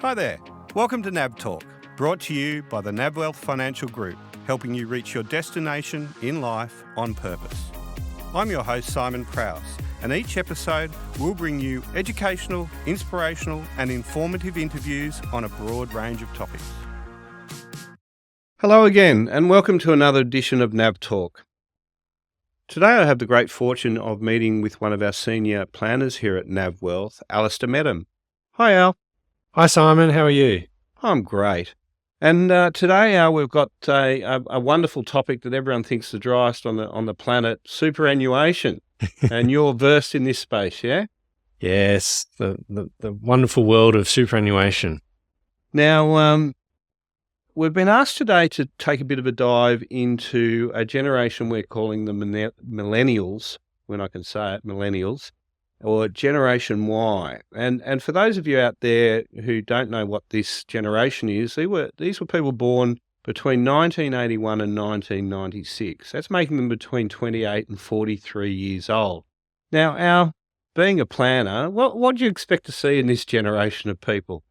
Hi there. Welcome to NavTalk, brought to you by the Navwealth Financial Group, helping you reach your destination in life on purpose. I'm your host, Simon Prowse, and each episode will bring you educational, inspirational and informative interviews on a broad range of topics. Hello again, and welcome to another edition of NavTalk. Today I have the great fortune of meeting with one of our senior planners here at Navwealth, Alastair Mettam. Hi, Al. Hi, Simon. How are you? I'm great. And today, Al, we've got a wonderful topic that everyone thinks is the driest on the planet, superannuation. And you're versed in this space, yeah? Yes, the wonderful world of superannuation. Now, we've been asked today to take a bit of a dive into a generation we're calling the Millennials, when I can say it, Millennials, or Generation Y. And for those of you out there who don't know what this generation is, these were people born between 1981 and 1996. That's making them between 28 and 43 years old. Now, Al, being a planner, what do you expect to see in this generation of people?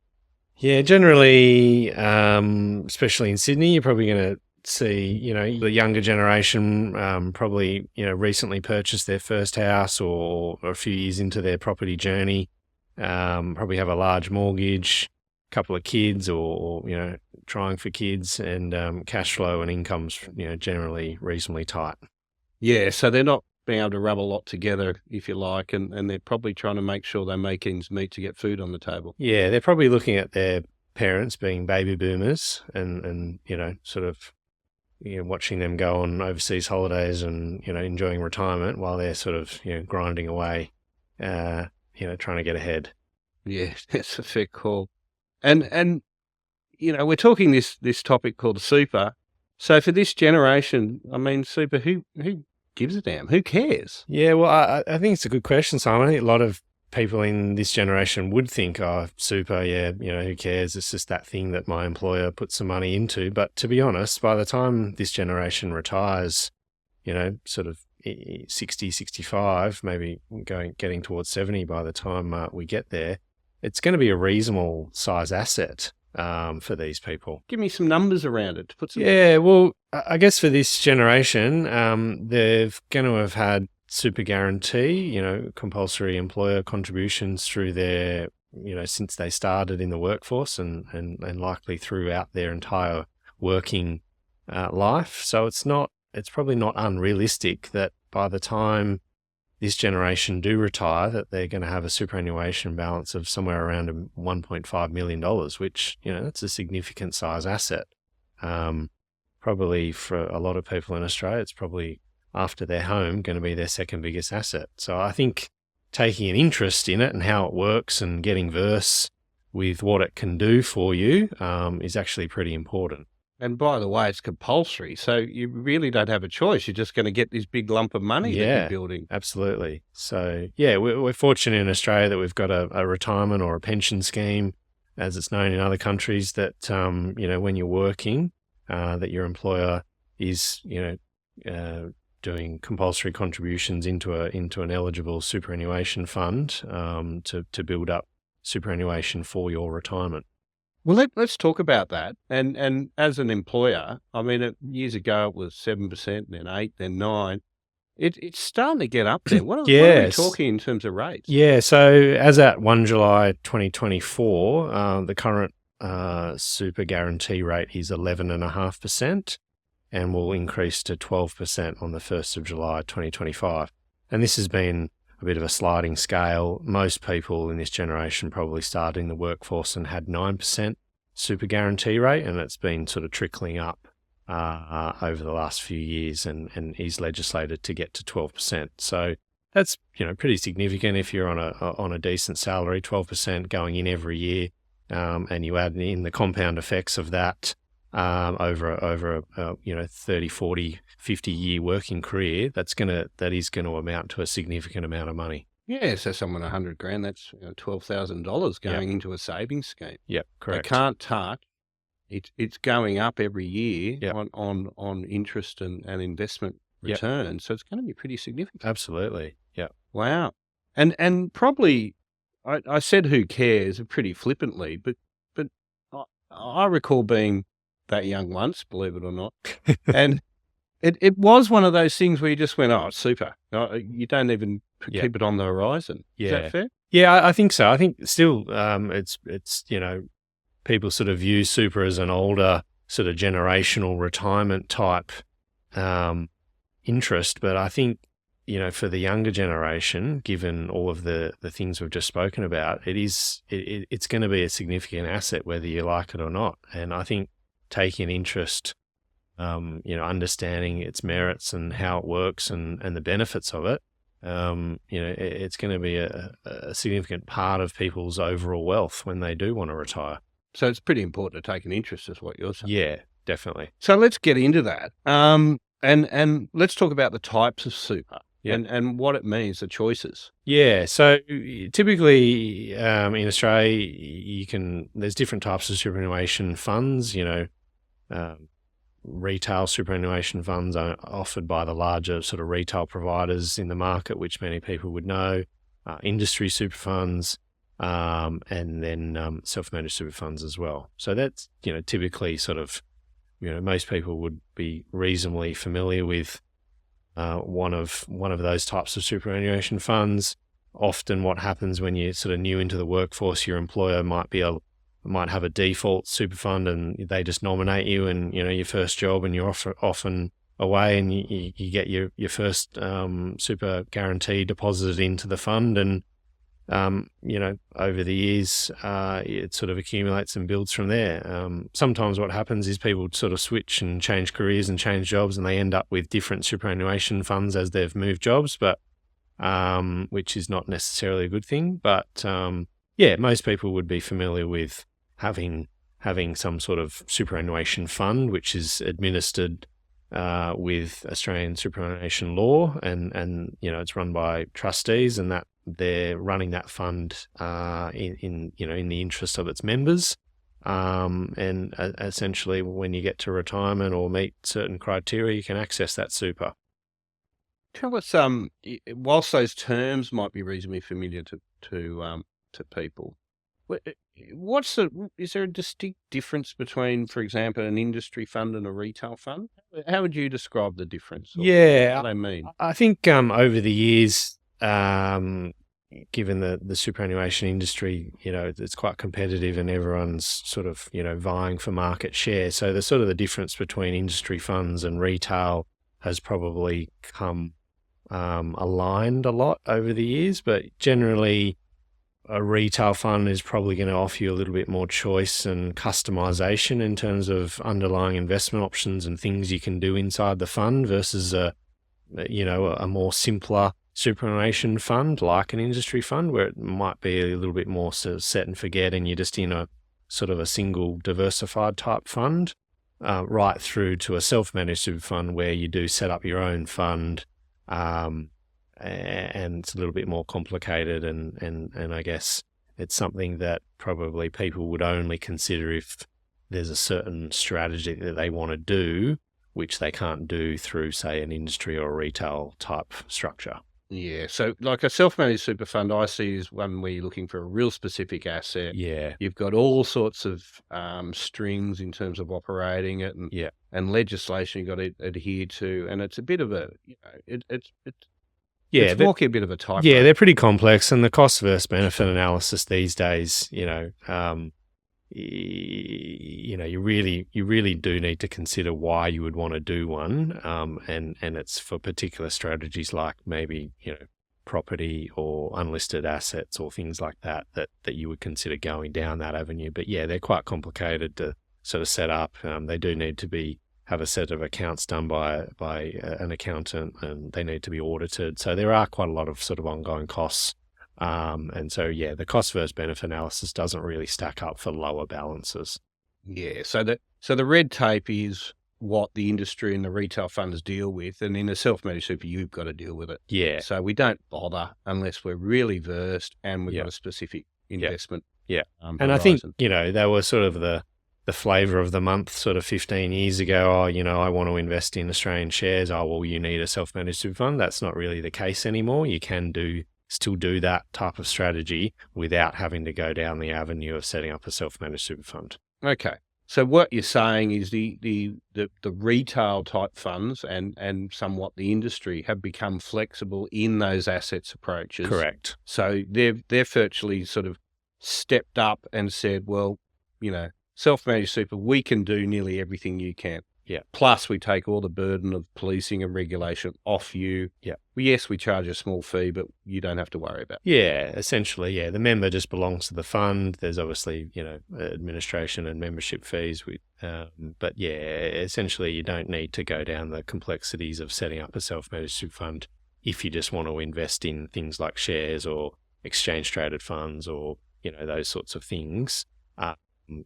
Yeah, generally, especially in Sydney, you're probably going to see, the younger generation probably, recently purchased their first house or a few years into their property journey, probably have a large mortgage, a couple of kids or trying for kids, and cash flow and income's, generally reasonably tight. Yeah, so they're not being able to rub a lot together, if you like, and they're probably trying to make sure they make ends meet to get food on the table. Yeah, they're probably looking at their parents being baby boomers and sort of, watching them go on overseas holidays and, enjoying retirement while they're sort of, grinding away, trying to get ahead. Yeah, that's a fair call. And we're talking this topic called super. So for this generation, I mean, super, who gives a damn? Who cares? Yeah, well, I think it's a good question, Simon. I think a lot of people in this generation would think, oh, super, yeah, who cares? It's just that thing that my employer puts some money into. But to be honest, by the time this generation retires, sort of 60, 65, maybe getting towards 70 by the time we get there, it's going to be a reasonable size asset for these people. Give me some numbers around it to put some. Yeah, well, I guess for this generation, they're going to have had super guarantee, compulsory employer contributions through their, since they started in the workforce and likely throughout their entire working life. So it's probably not unrealistic that by the time this generation do retire, that they're going to have a superannuation balance of somewhere around $1.5 million, which, that's a significant size asset. Probably for a lot of people in Australia, it's probably after their home going to be their second biggest asset. So I think taking an interest in it and how it works and getting versed with what it can do for you is actually pretty important. And by the way, it's compulsory, so you really don't have a choice. You're just going to get this big lump of money that you're building. Absolutely. So, yeah, we're fortunate in Australia that we've got a retirement or a pension scheme, as it's known in other countries, that, when you're working, that your employer is, doing compulsory contributions into an eligible superannuation fund to build up superannuation for your retirement. Well, let's talk about that. And as an employer, I mean, years ago it was 7%, then 8%, then 9%. It's starting to get up there. What are we talking in terms of rates? Yeah, so as at 1 July 2024, the current super guarantee rate is 11.5%. and will increase to 12% on the 1st of July 2025. And this has been a bit of a sliding scale. Most people in this generation probably started in the workforce and had 9% super guarantee rate, and it's been sort of trickling up over the last few years and is legislated to get to 12%. So that's pretty significant if you're on a decent salary, 12% going in every year, and you add in the compound effects of that over a 30, 40, 50 year working career, that is going to amount to a significant amount of money. Yeah, so someone $100,000, that's $12,000 going into a savings scheme. Yep, correct. They can't touch. It's going up every year on interest and investment returns. So it's going to be pretty significant. Absolutely. Yeah. Wow. And probably I said who cares pretty flippantly, but I recall being that young once, believe it or not, and it was one of those things where you just went, "Oh, it's super." You don't even keep it on the horizon. Is that fair? Yeah, I think so. I think still, it's people sort of view super as an older sort of generational retirement type interest, but I think for the younger generation, given all of the things we've just spoken about, it's going to be a significant asset whether you like it or not. And I think taking interest, understanding its merits and how it works and the benefits of it, it's going to be a significant part of people's overall wealth when they do want to retire. So it's pretty important to take an interest, is what you're saying. Yeah, definitely. So let's get into that. And let's talk about the types of super and what it means, the choices. Yeah. So typically in Australia, there's different types of superannuation funds. Retail superannuation funds are offered by the larger sort of retail providers in the market, which many people would know. Industry super funds. And then self-managed super funds as well. So that's, typically sort of, most people would be reasonably familiar with one of those types of superannuation funds. Often what happens when you're sort of new into the workforce, your employer might have a default super fund and they just nominate you and, your first job, and you're often away and you get your first super guarantee deposited into the fund, and over the years, it sort of accumulates and builds from there. Sometimes what happens is people sort of switch and change careers and change jobs, and they end up with different superannuation funds as they've moved jobs, but which is not necessarily a good thing. But most people would be familiar with having some sort of superannuation fund, which is administered with Australian superannuation law, and it's run by trustees, and that they're running that fund in the interest of its members, and essentially when you get to retirement or meet certain criteria, you can access that super. Tell us, whilst those terms might be reasonably familiar to people, is there a distinct difference between, for example, an industry fund and a retail fund? How would you describe the difference? What do they mean? I think over the years, given the superannuation industry, it's quite competitive and everyone's sort of, vying for market share. So the sort of the difference between industry funds and retail has probably come aligned a lot over the years, but generally a retail fund is probably going to offer you a little bit more choice and customization in terms of underlying investment options and things you can do inside the fund versus a more simpler superannuation fund like an industry fund, where it might be a little bit more sort of set and forget and you're just in a sort of a single diversified type fund, right through to a self-managed super fund where you do set up your own fund, and it's a little bit more complicated, and I guess it's something that probably people would only consider if there's a certain strategy that they want to do, which they can't do through, say, an industry or retail type structure. Yeah, so like a self-managed super fund, I see is one where you're looking for a real specific asset. Yeah. You've got all sorts of strings in terms of operating it, and legislation you've got to adhere to, and it's a bit of a, it's walking a bit of a tightrope. Yeah, they're pretty complex, and the cost versus benefit analysis these days, you really do need to consider why you would want to do one, and it's for particular strategies like maybe property or unlisted assets or things like that you would consider going down that avenue. But yeah, they're quite complicated to sort of set up. They do need to have a set of accounts done by an accountant, and they need to be audited. So there are quite a lot of sort of ongoing costs. And so, the cost versus benefit analysis doesn't really stack up for lower balances. Yeah. So the red tape is what the industry and the retail funds deal with, and in a self-managed super, you've got to deal with it. Yeah. So we don't bother unless we're really versed and we've got a specific investment. Yeah. And I think, they were sort of the flavour of the month sort of 15 years ago. I want to invest in Australian shares. Oh, well, you need a self-managed super fund. That's not really the case anymore. You can still do that type of strategy without having to go down the avenue of setting up a self-managed super fund. Okay. So what you're saying is the retail type funds and somewhat the industry have become flexible in those assets approaches. Correct. So they've virtually sort of stepped up and said, well, self-managed super, we can do nearly everything you can. Yeah. Plus we take all the burden of policing and regulation off you. Yeah. Well, yes, we charge a small fee, but you don't have to worry about it. Yeah, essentially, yeah. The member just belongs to the fund. There's obviously, administration and membership fees. But yeah, essentially you don't need to go down the complexities of setting up a self-managed super fund if you just want to invest in things like shares or exchange-traded funds or, those sorts of things.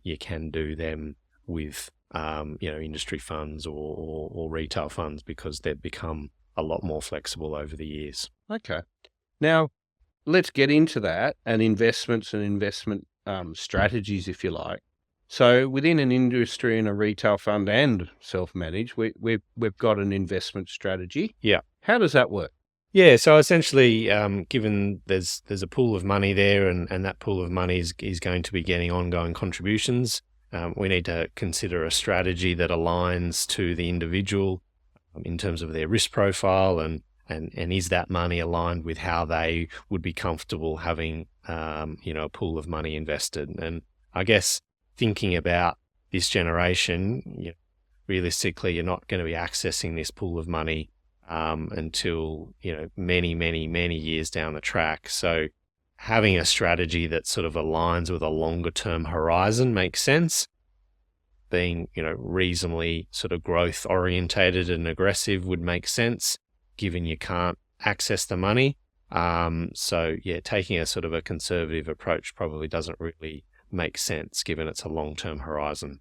You can do them with industry funds or retail funds because they've become a lot more flexible over the years. Okay. Now, let's get into that and investments and investment strategies, if you like. So within an industry and a retail fund and self-managed, we've got an investment strategy. Yeah. How does that work? Yeah, so essentially, given there's a pool of money there and that pool of money is going to be getting ongoing contributions, we need to consider a strategy that aligns to the individual in terms of their risk profile and is that money aligned with how they would be comfortable having a pool of money invested. And I guess thinking about this generation, realistically, you're not going to be accessing this pool of money until many years down the track. So having a strategy that sort of aligns with a longer term horizon makes sense. Being reasonably sort of growth orientated and aggressive would make sense, given you can't access the money. So yeah, taking a sort of a conservative approach probably doesn't really make sense, given it's a long term horizon.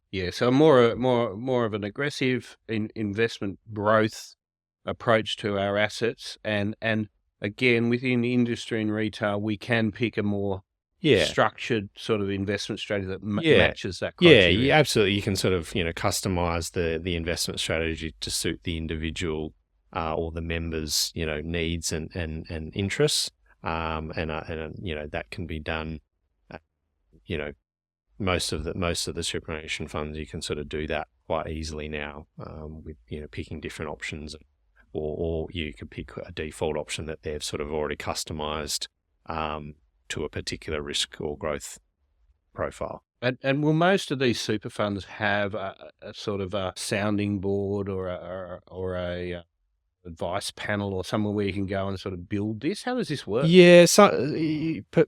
Yeah, so more of an aggressive investment growth approach to our assets, and again within industry and retail, we can pick a more structured sort of investment strategy that matches that criteria. Yeah, absolutely. You can sort of customize the investment strategy to suit the individual or the members needs and interests, and that can be done. Most of the superannuation funds, you can sort of do that quite easily now with picking different options. Or you could pick a default option that they've sort of already customized to a particular risk or growth profile. And will most of these super funds have a sort of a sounding board or a advice panel or somewhere where you can go and sort of build this? How does this work? Yeah, so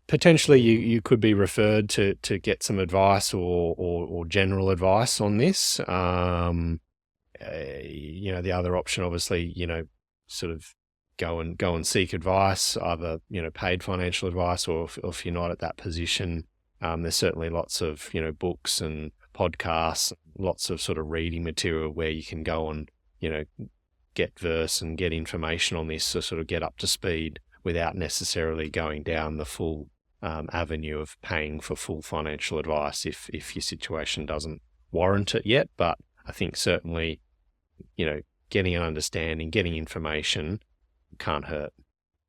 potentially you could be referred to get some advice or general advice on this. The other option, obviously, sort of go and seek advice, either, paid financial advice, or if you're not at that position, there's certainly lots of, books and podcasts, lots of sort of reading material where you can go and, get verse and get information on this to sort of get up to speed without necessarily going down the full avenue of paying for full financial advice if your situation doesn't warrant it yet. But I think certainly, getting an understanding, getting information can't hurt.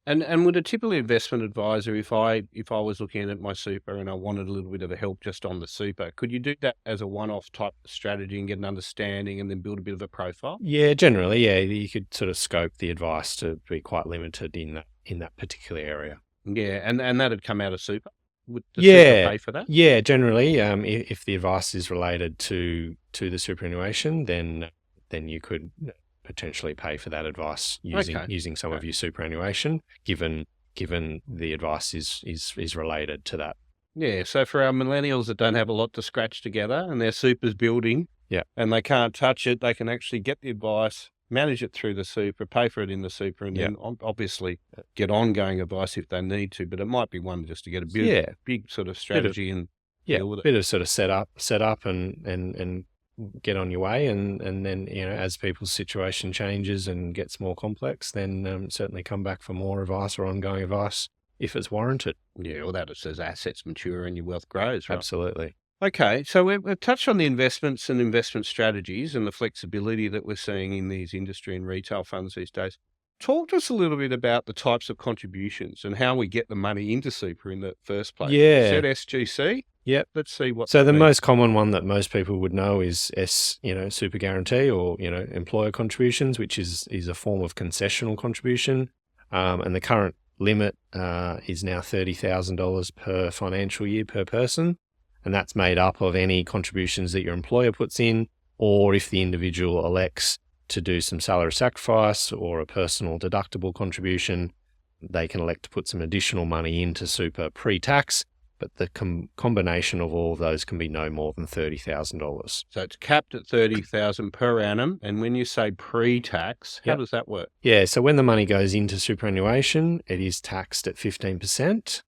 And would a typical investment advisor, if I was looking at my super and I wanted a little bit of a help just on the super, could you do that as a one-off type strategy and get an understanding and then build a bit of a profile? Yeah, generally, yeah, you could sort of scope the advice to be quite limited in that particular area. Yeah, and that'd come out of super. Would the super pay for that? Yeah, generally, if the advice is related to the superannuation, then you could potentially pay for that advice using some of your superannuation, given the advice is related to that. Yeah, so for our millennials that don't have a lot to scratch together and their super's building, and they can't touch it, they can actually get the advice, manage it through the super, pay for it in the super, and then obviously get ongoing advice if they need to. But it might be one just to get a big sort of strategy and deal with it. Bit of sort of set up and get on your way, and then as people's situation changes and gets more complex, then certainly come back for more advice or ongoing advice if it's warranted. Yeah, well, that is as assets mature and your wealth grows, right? Absolutely. Okay, so we've touched on the investments and investment strategies and the flexibility that we're seeing in these industry and retail funds these days. talk to us a little bit about the types of contributions and how we get the money into super in the first place. Yeah. You said SGC? Yep. Let's see what So that the means. most common one that most people would know is super guarantee or, employer contributions, which is a form of concessional contribution. And the current limit is now $30,000 per financial year per person. And that's made up of any contributions that your employer puts in, or if the individual elects to do some salary sacrifice or a personal deductible contribution, they can elect to put some additional money into super pre-tax, but the combination of all of those can be no more than $30,000. So it's capped at $30,000 per annum. And when you say pre-tax, how does that work? Yeah, so when the money goes into superannuation, it is taxed at 15%.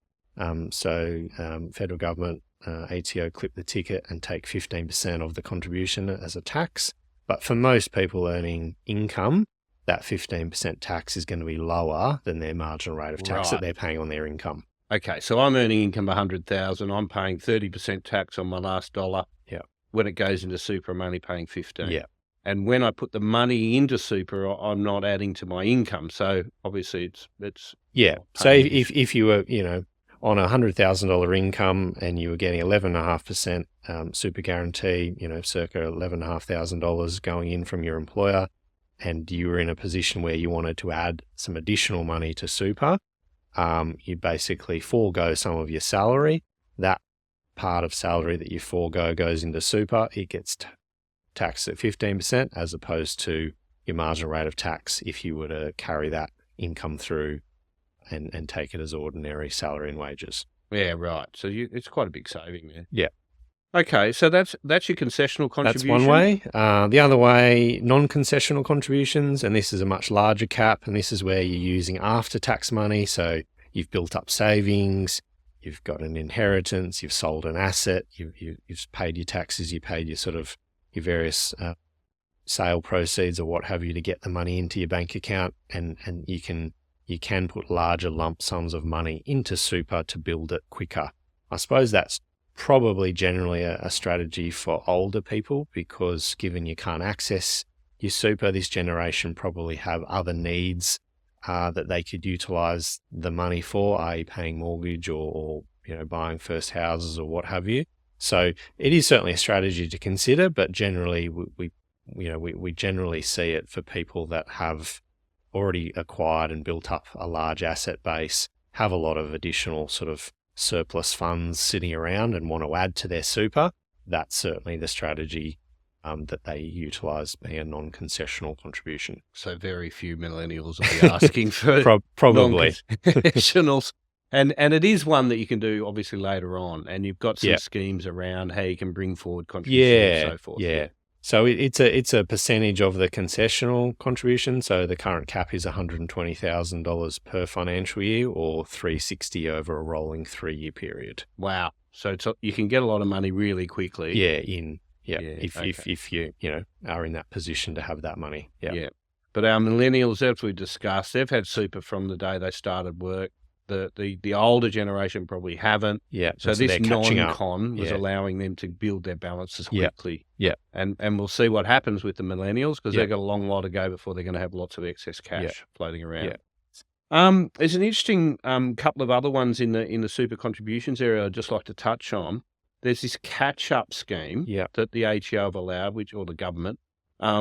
Federal government, ATO clip the ticket and take 15% of the contribution as a tax. But for most people earning income, that 15% tax is going to be lower than their marginal rate of tax that they're paying on their income. Okay, so I'm earning income $100,000. I'm paying 30% tax on my last dollar. Yeah. When it goes into super, I'm only paying 15. Yeah. And when I put the money into super, I'm not adding to my income. So obviously it's yeah. So if you were on a $100,000 income and you were getting 11.5% super guarantee, circa $11,500 going in from your employer, and you were in a position where you wanted to add some additional money to super, you basically forego some of your salary. That part of salary that you forego goes into super. It gets taxed at 15% as opposed to your marginal rate of tax if you were to carry that income through and take it as ordinary salary and wages. Yeah, right. So it's quite a big saving there. Yeah. Okay, so that's your concessional contribution. That's one way. The other way, non-concessional contributions, and this is a much larger cap, and this is where you're using after-tax money. So you've built up savings, you've got an inheritance, you've sold an asset, you've paid your taxes, you paid your various sale proceeds or what have you to get the money into your bank account, and you can put larger lump sums of money into super to build it quicker. I suppose that's probably generally a strategy for older people, because given you can't access your super, this generation probably have other needs that they could utilize the money for, i.e. paying mortgage or buying first houses or what have you. So it is certainly a strategy to consider, but generally we generally see it for people that have already acquired and built up a large asset base, have a lot of additional sort of surplus funds sitting around and want to add to their super. That's certainly the strategy that they utilise, being a non-concessional contribution. So very few millennials will be asking for probably non-concessionals. And it is one that you can do obviously later on, and you've got some schemes around how you can bring forward contributions and so forth. Yeah. So it's a percentage of the concessional contribution. So the current cap is $120,000 per financial year, or $360 over a rolling 3-year period. Wow! So you can get a lot of money really quickly. If you are in that position to have that money. Yeah. But our millennials, as we discussed, they've had super from the day they started work. The older generation probably haven't. Yeah. So this non-con was allowing them to build their balances quickly. Yeah. And we'll see what happens with the millennials, because they've got a long while to go before they're going to have lots of excess cash floating around. Yeah. There's an interesting couple of other ones in the super contributions area I'd just like to touch on. There's this catch-up scheme that the ATO have allowed, or the government,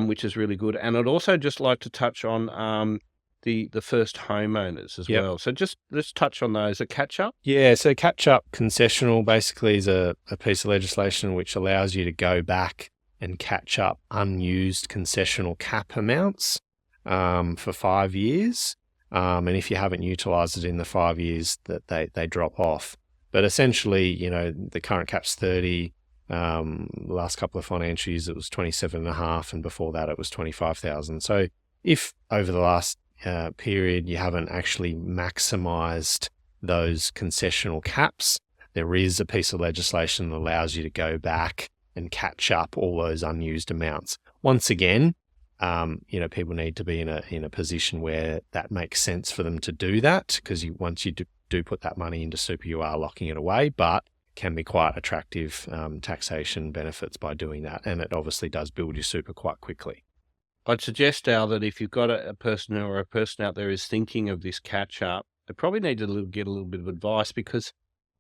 which is really good. And I'd also just like to touch on the first homeowners as well. So just let's touch on those. A catch-up? Yeah, so catch-up concessional basically is a piece of legislation which allows you to go back and catch up unused concessional cap amounts for 5 years. And if you haven't utilised it in the 5 years, that they drop off. But essentially, the current cap's 30. The last couple of financial years, it was 27.5, and before that, it was 25,000. So if over the last period you haven't actually maximised those concessional caps, there is a piece of legislation that allows you to go back and catch up all those unused amounts. Once again, people need to be in a position where that makes sense for them to do that, because once you do put that money into super, you are locking it away, but can be quite attractive taxation benefits by doing that. And it obviously does build your super quite quickly. I'd suggest, Al, that if you've got a person or a person out there who's thinking of this catch up, they probably need to get a little bit of advice, because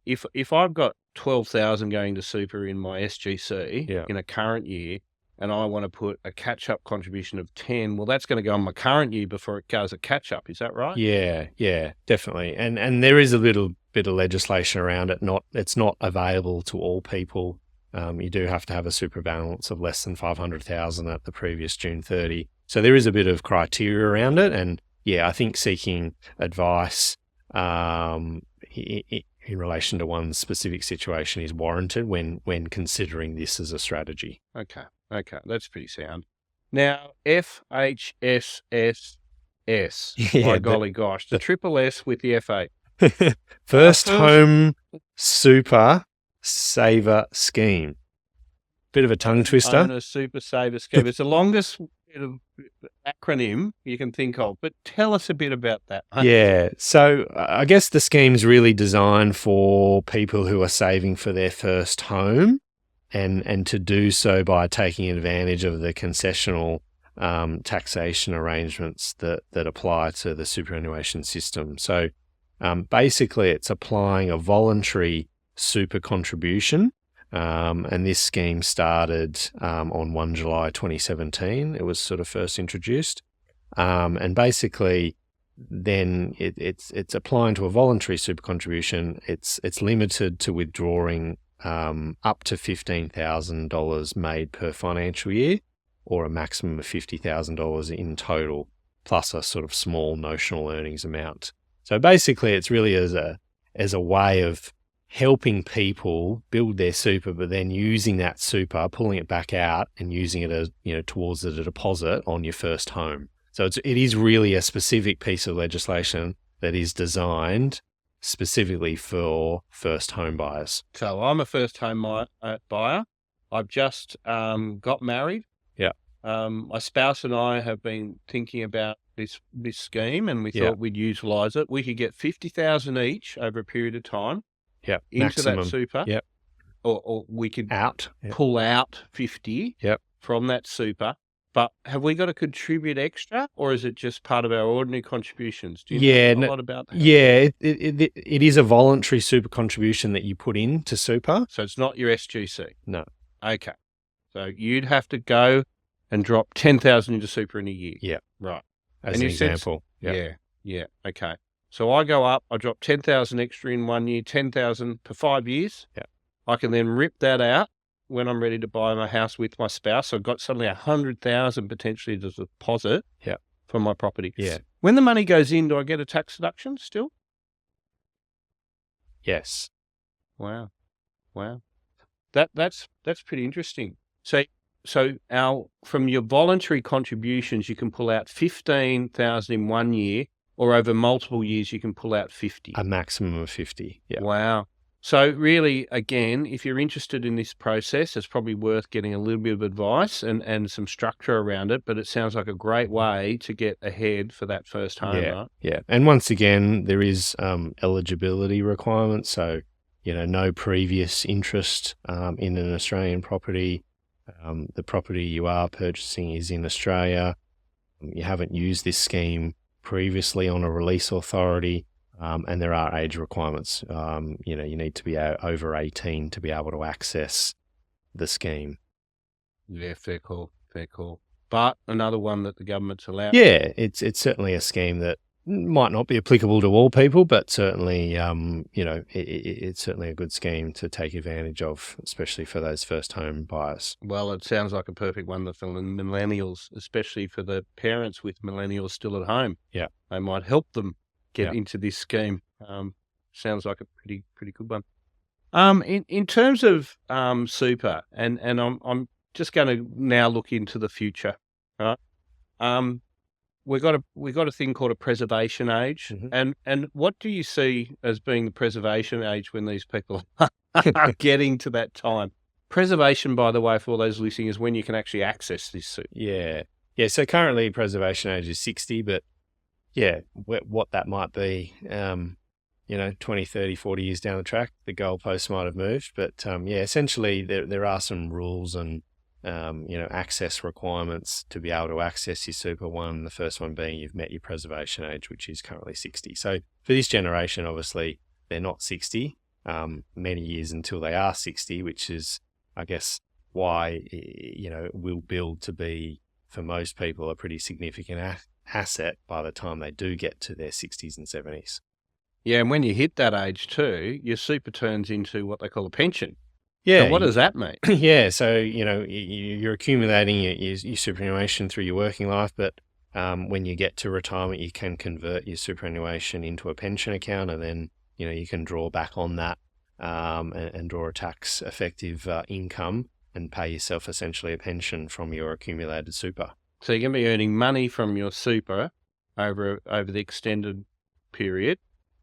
if I've got 12,000 going to super in my SGC in a current year, and I want to put a catch up contribution of 10, well, that's going to go on my current year before it goes a catch up. Is that right? Yeah, definitely. And there is a little bit of legislation around it. It's not available to all people. You do have to have a super balance of less than 500,000 at the previous June 30. So there is a bit of criteria around it. And yeah, I think seeking advice in relation to one specific situation is warranted when considering this as a strategy. Okay, that's pretty sound. Now, FHSSS, my golly gosh, the triple S with the F8. First Home Super Saver Scheme. Bit of a tongue twister. Owner Super Saver Scheme. It's the longest bit of acronym you can think of, but tell us a bit about that. Yeah, so I guess the scheme's really designed for people who are saving for their first home, and to do so by taking advantage of the concessional taxation arrangements that apply to the superannuation system. So basically, it's applying a voluntary super contribution, and this scheme started on 1 July 2017. It was sort of first introduced, and basically, then it's applying to a voluntary super contribution. It's limited to withdrawing up to $15,000 made per financial year, or a maximum of $50,000 in total, plus a sort of small notional earnings amount. So basically, it's really as a way of helping people build their super, but then using that super, pulling it back out and using it as, towards a deposit on your first home. So it is really a specific piece of legislation that is designed specifically for first home buyers. So I'm a first home buyer. I've just got married. Yeah. My spouse and I have been thinking about this scheme, and we thought we'd utilise it. We could get 50,000 each over a period of time. Yeah. Into Maximum. that super. Yep. Or we could out. pull out 50 from that super. But have we got to contribute extra, or is it just part of our ordinary contributions? Do you know a lot about that? Yeah, it is a voluntary super contribution that you put into super. So it's not your SGC? No. Okay. So you'd have to go and drop 10,000 into super in a year? Yeah. Right. As an example. Yeah. Okay. So I go up, I drop 10,000 extra in 1 year, 10,000 for 5 years. Yeah. I can then rip that out when I'm ready to buy my house with my spouse. So I've got suddenly 100,000 potentially as a deposit for my property. Yeah. When the money goes in, do I get a tax deduction still? Yes. Wow. That's pretty interesting. So from your voluntary contributions, you can pull out 15,000 in 1 year, or over multiple years, you can pull out 50. A maximum of 50. Yeah. Wow. So really, again, if you're interested in this process, it's probably worth getting a little bit of advice and some structure around it. But it sounds like a great way to get ahead for that first home, right? Yeah. And once again, there is eligibility requirements. So, no previous interest in an Australian property. The property you are purchasing is in Australia. You haven't used this scheme previously on a release authority. And there are age requirements. You need to be over 18 to be able to access the scheme. Yeah, fair call. But another one that the government's allowed. Yeah, it's certainly a scheme that might not be applicable to all people, but certainly, it's certainly a good scheme to take advantage of, especially for those first home buyers. Well, it sounds like a perfect one for the millennials, especially for the parents with millennials still at home. Yeah. They might help them get into this scheme. Sounds like a pretty good one. In terms of super, and I'm just going to now look into the future, right? We got a thing called a preservation age, and what do you see as being the preservation age when these people are getting to that time? Preservation, by the way, for all those listening, is when you can actually access this super. Yeah. So currently preservation age is 60, but yeah, what that might be, 20, 30, 40 years down the track, the goalposts might have moved. But essentially there are some rules and access requirements to be able to access your super one. The first one being you've met your preservation age, which is currently 60. So for this generation, obviously, they're not 60 many years until they are 60, which is, I guess, why, it will build to be, for most people, a pretty significant asset by the time they do get to their 60s and 70s. Yeah, and when you hit that age too, your super turns into what they call a pension. Yeah. So what does that mean? Yeah, so, you're accumulating your superannuation through your working life, but when you get to retirement, you can convert your superannuation into a pension account, and then, you can draw back on that and draw a tax-effective income and pay yourself essentially a pension from your accumulated super. So you're going to be earning money from your super over the extended period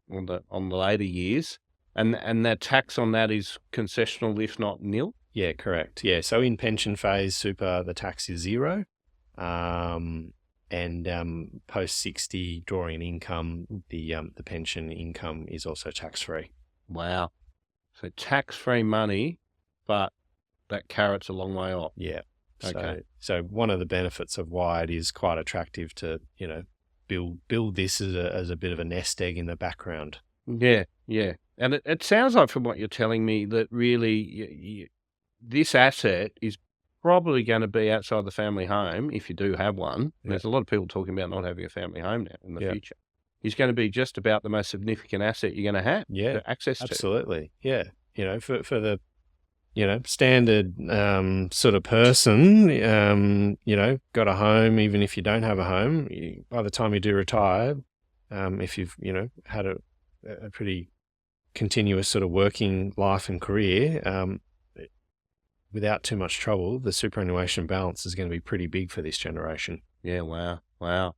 on the later years, and that tax on that is concessional, if not nil? Yeah, correct. Yeah, so in pension phase super, the tax is 0. And post 60 drawing income, the pension income is also tax-free. Wow. So tax-free money, but that carrot's a long way off. Yeah. Okay. So one of the benefits of why it is quite attractive to, build this as a bit of a nest egg in the background. Yeah, yeah. And it sounds like, from what you're telling me, that really this asset is probably going to be outside the family home, if you do have one. Yeah. There's a lot of people talking about not having a family home now in the Yeah. future. It's going to be just about the most significant asset you're going to have access to. Absolutely. Yeah. For the, standard sort of person, got a home, even if you don't have a home, by the time you do retire, if you've, had a pretty continuous sort of working life and career, without too much trouble, the superannuation balance is going to be pretty big for this generation. Yeah, wow.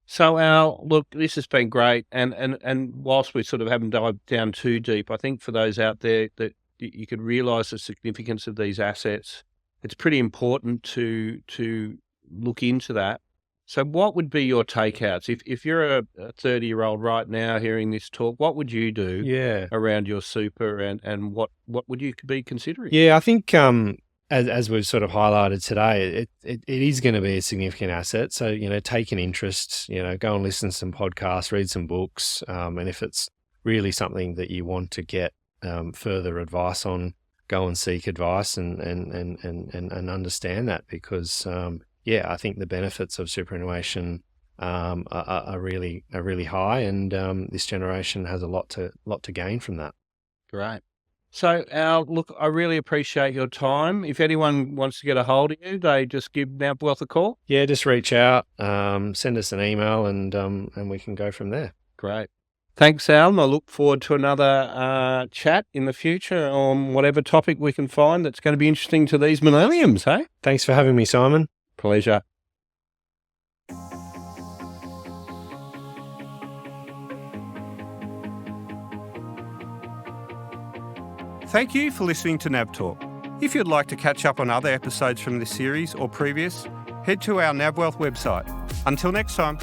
So, Al, look, this has been great. And whilst we sort of haven't dived down too deep, I think for those out there that you could realise the significance of these assets, it's pretty important to look into that. So what would be your takeouts? If you're a 30-year-old right now hearing this talk, what would you do around your super, and what would you be considering? Yeah, I think as we've sort of highlighted today, it is going to be a significant asset. So, take an interest, go and listen to some podcasts, read some books. And if it's really something that you want to get further advice on, go and seek advice and understand that, because I think the benefits of superannuation are really high, and this generation has a lot to gain from that. Great. So, Al, look, I really appreciate your time. If anyone wants to get a hold of you, they just give Navwealth a call? Yeah, just reach out, send us an email, and we can go from there. Great. Thanks, Al, and I look forward to another chat in the future on whatever topic we can find that's going to be interesting to these millennials, hey? Thanks for having me, Simon. Pleasure. Thank you for listening to NavTalk. If you'd like to catch up on other episodes from this series or previous, head to our Navwealth website. Until next time.